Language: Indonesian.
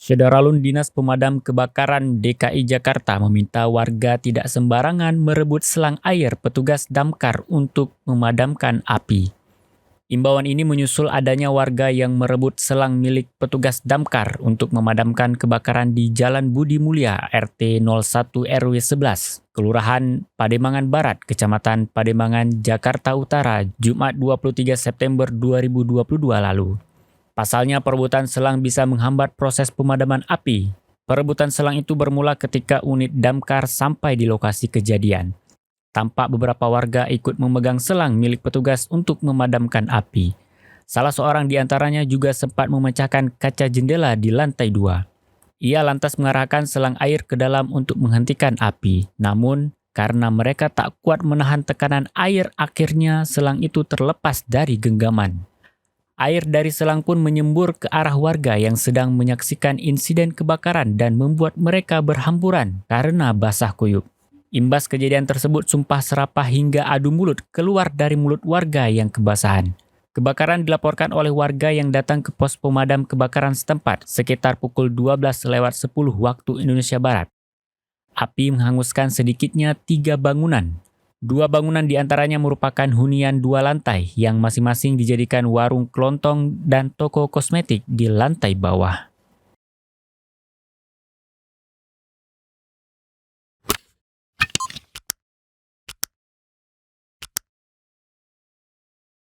Syederalun Dinas Pemadam Kebakaran DKI Jakarta meminta warga tidak sembarangan merebut selang air petugas damkar untuk memadamkan api. Imbauan ini menyusul adanya warga yang merebut selang milik petugas damkar untuk memadamkan kebakaran di Jalan Budi Mulia RT 01 RW 11, Kelurahan Pademangan Barat, Kecamatan Pademangan, Jakarta Utara, Jumat 23 September 2022 lalu. Pasalnya perebutan selang bisa menghambat proses pemadaman api. Perebutan selang itu bermula ketika unit damkar sampai di lokasi kejadian. Tampak beberapa warga ikut memegang selang milik petugas untuk memadamkan api. Salah seorang di antaranya juga sempat memecahkan kaca jendela di lantai 2. Ia lantas mengarahkan selang air ke dalam untuk menghentikan api. Namun, karena mereka tak kuat menahan tekanan air, akhirnya selang itu terlepas dari genggaman. Air dari selang pun menyembur ke arah warga yang sedang menyaksikan insiden kebakaran dan membuat mereka berhamburan karena basah kuyup. Imbas kejadian tersebut, sumpah serapah hingga adu mulut keluar dari mulut warga yang kebasahan. Kebakaran dilaporkan oleh warga yang datang ke pos pemadam kebakaran setempat sekitar pukul 12:10 waktu Indonesia Barat. Api menghanguskan sedikitnya 3 bangunan. 2 bangunan diantaranya merupakan hunian 2 lantai yang masing-masing dijadikan warung kelontong dan toko kosmetik di lantai bawah.